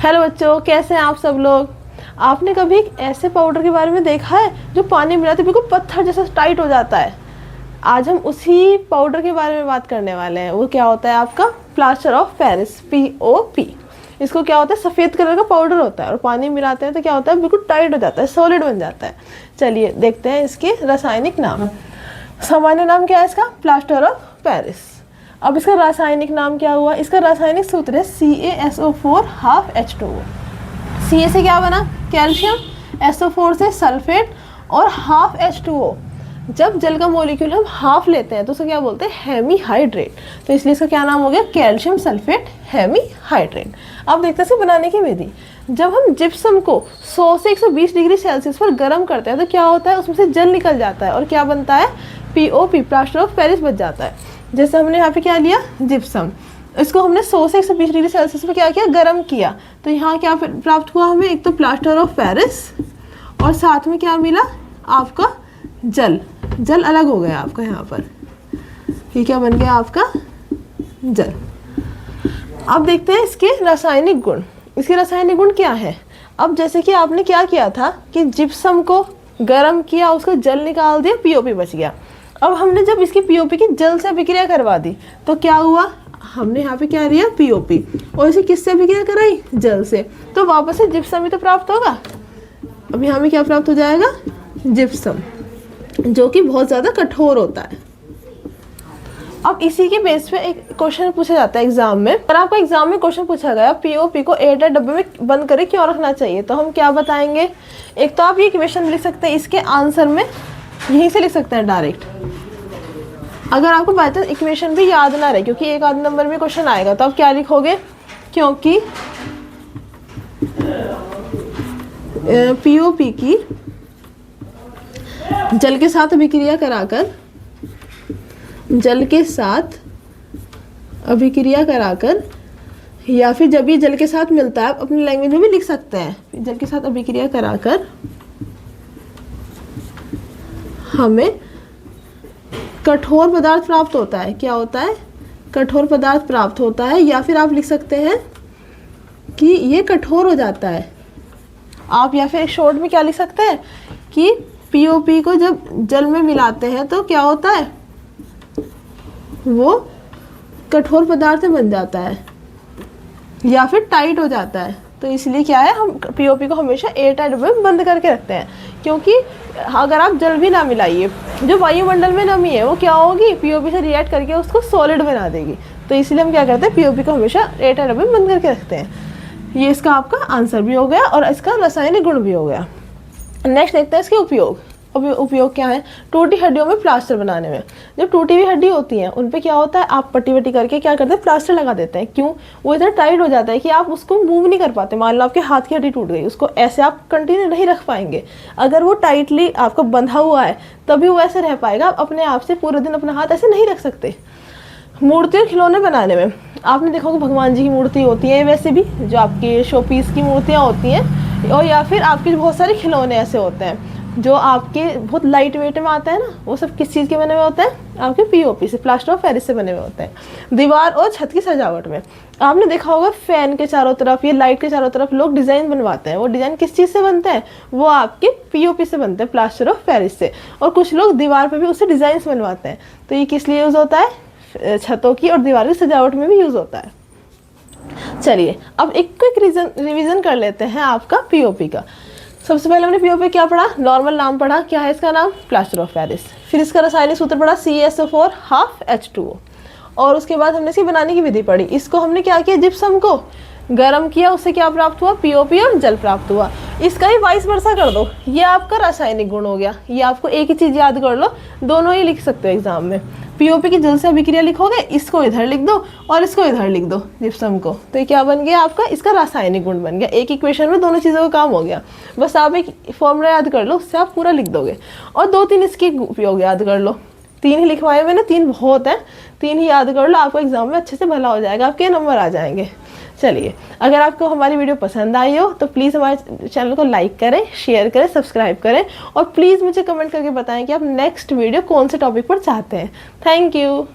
Hello बच्चों, कैसे हैं आप सब लोग। आपने कभी एक ऐसे पाउडर के बारे में देखा है जो पानी मिलाते बिल्कुल पत्थर जैसा टाइट हो जाता है। आज हम उसी पाउडर के बारे में बात करने वाले हैं। वो क्या होता है आपका प्लास्टर ऑफ पेरिस, POP। इसको क्या होता है, सफ़ेद कलर का पाउडर होता है और पानी मिलाते हैं तो क्या होता है, बिल्कुल टाइट हो जाता है, सॉलिड बन जाता है। चलिए देखते हैं इसके रासायनिक नाम। सामान्य नाम क्या है इसका, प्लास्टर ऑफ पेरिस। अब इसका रासायनिक नाम क्या हुआ, इसका रासायनिक सूत्र है CaSO4 हाफ H2O। Ca से क्या बना, कैल्शियम, SO4 से सल्फेट और हाफ H2O। जब जल का मॉलिक्यूल हम हाफ लेते हैं तो उसे क्या बोलते हैं, हेमीहाइड्रेट। तो इसलिए इसका क्या नाम हो गया, कैल्शियम सल्फेट हेमीहाइड्रेट। अब देखते हैं इसको बनाने की विधि। जब हम जिप्सम को 100 से 120 डिग्री सेल्सियस पर गर्म करते हैं तो क्या होता है, उसमें से जल निकल जाता है और क्या बनता है, POP, प्लास्टर ऑफ पेरिस बच जाता है। जैसे हमने यहाँ पे क्या लिया, जिप्सम, इसको हमने 100 से 120 डिग्री सेल्सियस पे क्या किया, गर्म किया, तो यहाँ क्या प्राप्त हुआ हमें, एक तो प्लास्टर ऑफ पेरिस और साथ में क्या मिला आपका, जल। जल अलग हो गया आपका यहाँ पर, ये क्या बन गया आपका, जल। अब देखते हैं इसके रासायनिक गुण। इसके रासायनिक गुण क्या है। अब जैसे कि आपने क्या किया था कि जिप्सम को गर्म किया, उसका जल निकाल दिया, POP बच गया। अब हमने जब इसकी POP की जल से अभिक्रिया करवा दी तो क्या हुआ, हमने यहाँ पे क्या लिया, POP, और इसे किससे अभिक्रिया कराई, जल से, तो वापस से जिप्सम ही तो प्राप्त होगा। अब यहाँ में क्या प्राप्त हो जाएगा, जिप्सम, जो कि बहुत ज़्यादा कठोर होता है। अब इसी के बेस पे एक क्वेश्चन पूछा जाता है एग्जाम में। अगर आपका एग्जाम में क्वेश्चन पूछा गया POP को एयरटाइट डब्बे में बंद करके क्यों रखना चाहिए, तो हम क्या बताएंगे। एक तो आप ये इक्वेशन लिख सकते हैं, इसके आंसर में यहीं से लिख सकते हैं डायरेक्ट। अगर आपको बाय चांस इक्वेशन भी याद ना रहे, क्योंकि एक आध नंबर में क्वेश्चन आएगा, तो आप क्या लिखोगे, क्योंकि POP की जल के साथ अभिक्रिया कराकर, जल के साथ अभिक्रिया कराकर, या फिर जब ये जल के साथ मिलता है, अपनी लैंग्वेज में भी लिख सकते हैं, जल के साथ अभिक्रिया कराकर हमें कठोर पदार्थ प्राप्त होता है। क्या होता है, कठोर पदार्थ प्राप्त होता है। या फिर आप लिख सकते हैं कि ये कठोर हो जाता है। आप या फिर एक शॉर्ट में क्या लिख सकते हैं कि POP को जब जल में मिलाते हैं तो क्या होता है, वो कठोर पदार्थ बन जाता है या फिर टाइट हो जाता है। तो इसलिए क्या है, हम POP को हमेशा एयरटाइट में बंद करके रखते हैं, क्योंकि अगर आप जल भी ना मिलाइए, जो वायुमंडल में नमी है वो क्या होगी, POP से रिएक्ट करके उसको सॉलिड बना देगी। तो इसलिए हम क्या करते हैं, POP को हमेशा एयरटाइट में बंद करके रखते हैं। ये इसका आपका आंसर भी हो गया और इसका रासायनिक गुण भी हो गया। नेक्स्ट देखते हैं इसके उपयोग। उपयोग क्या है, टूटी हड्डियों में प्लास्टर बनाने में। जब टूटी हुई हड्डी होती है उन पे क्या होता है, आप पट्टी वट्टी करके क्या करते हैं, प्लास्टर लगा देते हैं। क्यों, वो इतना टाइट हो जाता है कि आप उसको मूव नहीं कर पाते। मान लो आपके हाथ की हड्डी टूट गई, उसको ऐसे आप कंटिन्यू नहीं रख पाएंगे। अगर वो टाइटली आपका बंधा हुआ है तभी वो ऐसे रह पाएगा। आप अपने आप से पूरे दिन अपना हाथ ऐसे नहीं रख सकते। मूर्ति और खिलौने बनाने में आपने देखा होगा, भगवान जी की मूर्ति होती है, वैसे भी जो आपकी शो पीस की मूर्तियाँ होती हैं, और या फिर आपके बहुत सारे खिलौने ऐसे होते हैं जो आपके बहुत लाइट वेट में आते हैं ना, वो सब किस चीज़ के बने हुए होते हैं, आपके POP से, प्लास्टर ऑफ पेरिस से बने हुए होते हैं। दीवार और छत की सजावट में आपने देखा होगा, फैन के चारों तरफ या लाइट के चारों तरफ लोग डिज़ाइन बनवाते हैं। वो डिज़ाइन किस चीज़ से बनते हैं, वो आपके POP से बनते हैं, प्लास्टर ऑफ पेरिस से। और कुछ लोग दीवार पर भी उससे डिज़ाइन बनवाते हैं। तो ये किस लिए यूज़ होता है, छतों की और दीवार की सजावट में भी यूज़ होता है। चलिए अब एक क्विक रिविज़न कर लेते हैं आपका POP का। सबसे पहले हमने POP क्या पढ़ा, नॉर्मल नाम पढ़ा, क्या है इसका नाम, प्लास्टर ऑफ पेरिस। फिर इसका रासायनिक सूत्र पढ़ा CaSO4 हाफ H2O। और उसके बाद हमने इसकी बनाने की विधि पढ़ी। इसको हमने क्या किया, जिप्सम को गर्म किया, उससे क्या प्राप्त हुआ, POP और जल प्राप्त हुआ। इसका ही वाइस वर्सा कर दो, ये आपका रासायनिक गुण हो गया। ये आपको एक ही चीज़ याद कर लो, दोनों ही लिख सकते हो एग्जाम में। POP की जल से अभिक्रिया लिखोगे, इसको इधर लिख दो और इसको इधर लिख दो, जिप्सम को। तो ये क्या बन गया आपका, इसका रासायनिक गुण बन गया। एक इक्वेशन में दोनों चीज़ों का काम हो गया। बस आप एक फॉर्मूला याद कर लो, उससे आप पूरा लिख दोगे। और 2-3 इसके उपयोग याद कर लो। 3 ही लिखवाए मैंने, 3 बहुत है, 3 ही याद कर लो, आपको एग्जाम में अच्छे से भला हो जाएगा, आपके नंबर आ जाएंगे। चलिए, अगर आपको हमारी वीडियो पसंद आई हो तो प्लीज़ हमारे चैनल को लाइक करें, शेयर करें, सब्सक्राइब करें और प्लीज़ मुझे कमेंट करके बताएं कि आप नेक्स्ट वीडियो कौन से टॉपिक पर चाहते हैं। Thank you.